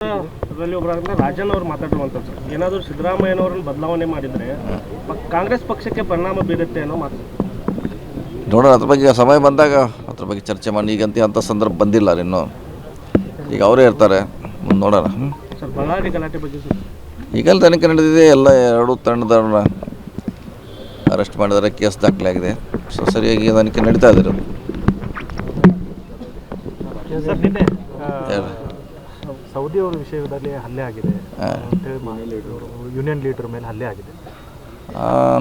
ಅದರಲ್ಲಿ ಒಬ್ಬರಾದ ರಾಜನ್ ಅವರು ಮಾತಾಡುವಂಥದ್ದು ಏನಾದರೂ ಸಿದ್ದರಾಮಯ್ಯನವರನ್ನು ಬದಲಾವಣೆ ಮಾಡಿದರೆ ಕಾಂಗ್ರೆಸ್ ಪಕ್ಷಕ್ಕೆ ಪರಿಣಾಮ ಬೀರುತ್ತೆ ಅನ್ನೋ ಮಾತು. ನೋಡೋಣ, ಅದ್ರ ಬಗ್ಗೆ ಸಮಯ ಬಂದಾಗ ಅದ್ರ ಬಗ್ಗೆ ಚರ್ಚೆ ಮಾಡಿ. ಈಗಂತ ಅಂಥ ಸಂದರ್ಭ ಬಂದಿಲ್ಲ ಇನ್ನೂ. ಈಗ ಅವರೇ ಇರ್ತಾರೆ, ಮುಂದೆ ನೋಡೋಣ. ಸರ್, ಬಳ್ಳಾರಿ ಗಲಾಟೆ ಬಗ್ಗೆ ಸರ್ ಈಗಲ್ಲಿ ತನಿಖೆ ನಡೆದಿದೆ. ಎಲ್ಲ ಎರಡು ತಂಡದವ್ರನ್ನ ಅರೆಸ್ಟ್ ಮಾಡಿದರೆ, ಕೇಸ್ ದಾಖಲಾಗಿದೆ. ಸೊ ಸರಿಯಾಗಿ ತನಿಖೆ ನಡೀತಾ ಇದೆ. ಸರ್, ನಿನ್ನೆ ಸೌದಿ ಅವರ ವಿಷಯದಲ್ಲಿ ಹಲ್ಲೆ ಆಗಿದೆ, ಯೂನಿಯನ್ ಲೀಡರ್ ಮೇಲೆ ಹಲ್ಲೆ ಆಗಿದೆ.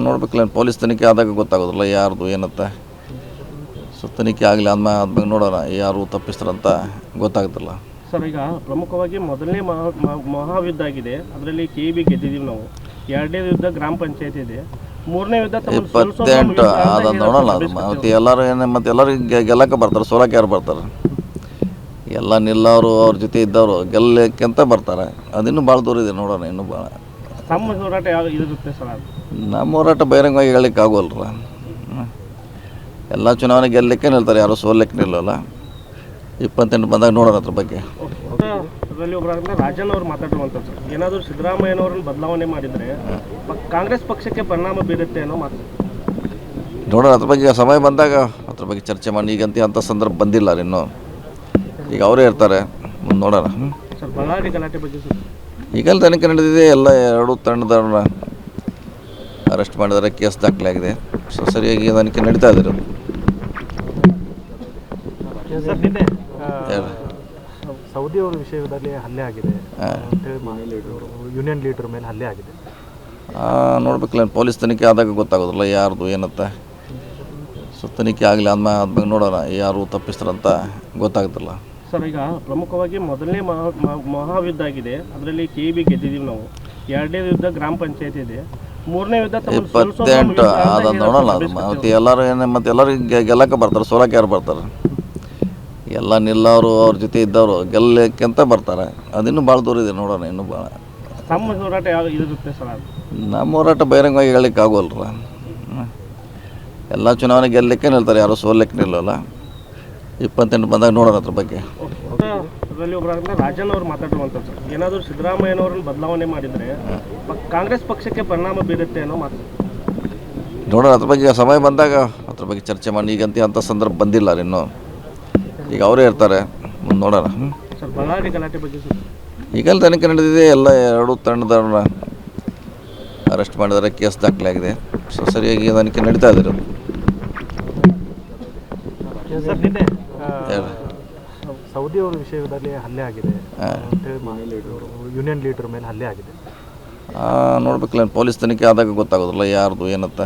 ನೋಡ್ಬೇಕಲ್ಲ, ಪೊಲೀಸ್ ತನಿಖೆ ಆದಾಗ ಗೊತ್ತಾಗೋದಿಲ್ಲ ಯಾರ್ದು ಏನಂತ. ಸೊ ತನಿಖೆ ಆಗಲಿ ಆದ್ಮೇಲೆ ನೋಡೋಣ ಯಾರು ತಪ್ಪಿಸ್ತಾರಂತ ಗೊತ್ತಾಗುತ್ತಲ್ಲ. ಸರ್, ಈಗ ಪ್ರಮುಖವಾಗಿ ಮೊದಲನೇ ಮಹಾಯುದ್ಧ ಆಗಿದೆ, ಅದರಲ್ಲಿ KEB ಗೆದ್ದಿದ್ದೀವಿ ನಾವು. ಎರಡನೇ ಯುದ್ಧ ಗ್ರಾಮ ಪಂಚಾಯತ್ ಇದೆ, ಮೂರನೇ ಯುದ್ಧ 28 ಅದ ನೋಡೋಣ. ಅದು ಮತ್ತೆ ಎಲ್ಲರೂ ಮತ್ತು ಎಲ್ಲರೂ ಗೆಲ್ಲಕ್ಕೆ ಬರ್ತಾರೆ, ಸೋಲಕ್ಕೆ ಯಾರು ಬರ್ತಾರೆ? ಎಲ್ಲ ನಿಲ್ಲವರು ಅವ್ರ ಜೊತೆ ಇದ್ದವರು ಗೆಲ್ಲಕ್ಕಿಂತ ಬರ್ತಾರೆ. ಅದಿನ್ನೂ ಭಾಳ ದೂರ ಇದೆ, ನೋಡೋಣ ಇನ್ನೂ ಭಾಳ. ನಮ್ಮ ಹೋರಾಟ ಯಾವ ಇರುತ್ತೆ ಸರ್? ನಮ್ಮ ಹೋರಾಟ ಬಹಿರಂಗವಾಗಿ ಹೇಳಲಿಕ್ಕೆ ಆಗೋಲ್ರ. ಎಲ್ಲ ಚುನಾವಣೆ ಗೆಲ್ಲಕ್ಕೆ ನಿಲ್ತಾರೆ, ಯಾರು ಸೋಲಕ್ಕೆ ನಿಲ್ಲಲ್ಲ. 28 ಬಂದಾಗ ನೋಡೋಣ ಅದ್ರ ಬಗ್ಗೆ. ಅದರಲ್ಲಿ ಒಬ್ಬರಾದ ರಾಜನ್ ಅವರು ಮಾತಾಡುವಂಥದ್ದು ಏನಾದರೂ ಸಿದ್ದರಾಮಯ್ಯನವರನ್ನು ಬದಲಾವಣೆ ಮಾಡಿದರೆ ಕಾಂಗ್ರೆಸ್ ಪಕ್ಷಕ್ಕೆ ಪರಿಣಾಮ ಬೀರುತ್ತೆ ಅನ್ನೋ ಮಾತು. ನೋಡೋಣ, ಅದ್ರ ಬಗ್ಗೆ ಸಮಯ ಬಂದಾಗ ಅದ್ರ ಬಗ್ಗೆ ಚರ್ಚೆ ಮಾಡಿ. ಈಗಂತ ಅಂಥ ಸಂದರ್ಭ ಬಂದಿಲ್ಲ ಇನ್ನೂ. ಈಗ ಅವರೇ ಇರ್ತಾರೆ, ಮುಂದೆ ನೋಡೋಣ. ಸರ್, ಬಳ್ಳಾರಿ ಗಲಾಟೆ ಬಗ್ಗೆ ಸರ್ ಈಗಲ್ಲಿ ತನಿಖೆ ನಡೆದಿದೆ. ಎಲ್ಲ ಎರಡು ತಂಡದವ್ರನ್ನ ಅರೆಸ್ಟ್ ಮಾಡಿದರೆ, ಕೇಸ್ ದಾಖಲಾಗಿದೆ. ಸೊ ಸರಿಯಾಗಿ ತನಿಖೆ ನಡೀತಾ ಇದೆ. ಸರ್, ನಿನ್ನೆ ಸೌದಿ ಅವರ ವಿಷಯದಲ್ಲಿ ಹಲ್ಲೆ ಆಗಿದೆ, ಯೂನಿಯನ್ ಲೀಡರ್ ಮೇಲೆ ಹಲ್ಲೆ ಆಗಿದೆ. ನೋಡ್ಬೇಕಲ್ಲ, ಪೊಲೀಸ್ ತನಿಖೆ ಆದಾಗ ಗೊತ್ತಾಗೋದಿಲ್ಲ ಯಾರ್ದು ಏನಂತ. ಸೊ ತನಿಖೆ ಆಗಲಿ ಆದ್ಮೇಲೆ ನೋಡೋಣ ಯಾರು ತಪ್ಪಿಸ್ತಾರಂತ ಗೊತ್ತಾಗುತ್ತಲ್ಲ. ಸರ್, ಈಗ ಪ್ರಮುಖವಾಗಿ ಮೊದಲನೇ ಮಹಾಯುದ್ಧ ಆಗಿದೆ, ಅದರಲ್ಲಿ KEB ಗೆದ್ದಿದ್ದೀವಿ ನಾವು. ಎರಡನೇ ಯುದ್ಧ ಗ್ರಾಮ ಪಂಚಾಯತ್ ಇದೆ, ಮೂರನೇ ಯುದ್ಧ 28 ಅದ ನೋಡೋಣ. ಅದು ಮತ್ತೆ ಎಲ್ಲರೂ ಮತ್ತು ಎಲ್ಲರೂ ಗೆಲ್ಲಕ್ಕೆ ಬರ್ತಾರೆ, ಸೋಲಕ್ಕೆ ಯಾರು ಬರ್ತಾರೆ? ಎಲ್ಲ ನಿಲ್ಲವರು ಅವ್ರ ಜೊತೆ ಇದ್ದವರು ಗೆಲ್ಲಕ್ಕಿಂತ ಬರ್ತಾರೆ. ಅದಿನ್ನೂ ಭಾಳ ದೂರ ಇದೆ, ನೋಡೋಣ ಇನ್ನೂ ಭಾಳ. ನಮ್ಮ ಹೋರಾಟ ಯಾವ ಇರುತ್ತೆ ಸರ್? ನಮ್ಮ ಹೋರಾಟ ಬಹಿರಂಗವಾಗಿ ಹೇಳಲಿಕ್ಕೆ ಆಗೋಲ್ರ. ಎಲ್ಲ ಚುನಾವಣೆ ಗೆಲ್ಲಕ್ಕೆ ನಿಲ್ತಾರೆ, ಯಾರು ಸೋಲಕ್ಕೆ ನಿಲ್ಲಲ್ಲ. 28 ಬಂದಾಗ ನೋಡೋಣ ಅದ್ರ ಬಗ್ಗೆ. ಅದರಲ್ಲಿ ಒಬ್ಬರಾದ ರಾಜನ್ ಅವರು ಮಾತಾಡುವಂಥದ್ದು ಏನಾದರೂ ಸಿದ್ದರಾಮಯ್ಯನವರನ್ನು ಬದಲಾವಣೆ ಮಾಡಿದರೆ ಕಾಂಗ್ರೆಸ್ ಪಕ್ಷಕ್ಕೆ ಪರಿಣಾಮ ಬೀರುತ್ತೆ ಅನ್ನೋ ಮಾತು. ನೋಡೋಣ, ಅದ್ರ ಬಗ್ಗೆ ಸಮಯ ಬಂದಾಗ ಅದ್ರ ಬಗ್ಗೆ ಚರ್ಚೆ ಮಾಡಿ. ಈಗಂತ ಅಂಥ ಸಂದರ್ಭ ಬಂದಿಲ್ಲ ಇನ್ನೂ. ಈಗ ಅವರೇ ಇರ್ತಾರೆ, ಮುಂದೆ ನೋಡೋಣ. ಸರ್, ಬಳ್ಳಾರಿ ಗಲಾಟೆ ಬಗ್ಗೆ ಸರ್ ಈಗಲ್ಲಿ ತನಿಖೆ ನಡೆದಿದೆ. ಎಲ್ಲ ಎರಡು ತಂಡದವ್ರನ್ನ ಅರೆಸ್ಟ್ ಮಾಡಿದರೆ, ಕೇಸ್ ದಾಖಲಾಗಿದೆ. ಸೊ ಸರಿಯಾಗಿ ತನಿಖೆ ನಡೀತಾ ಇದೆ. ಸರ್, ನಿನ್ನೆ ಸೌದಿ ಅವರ ವಿಷಯದಲ್ಲಿ ಹಲ್ಲೆ ಆಗಿದೆ, ಯೂನಿಯನ್ ಲೀಡರ್ ಮೇಲೆ ಹಲ್ಲೆ ಆಗಿದೆ. ನೋಡ್ಬೇಕಲ್ಲ, ಪೊಲೀಸ್ ತನಿಖೆ ಆದಾಗ ಗೊತ್ತಾಗೋದಿಲ್ಲ ಯಾರ್ದು ಏನಂತ.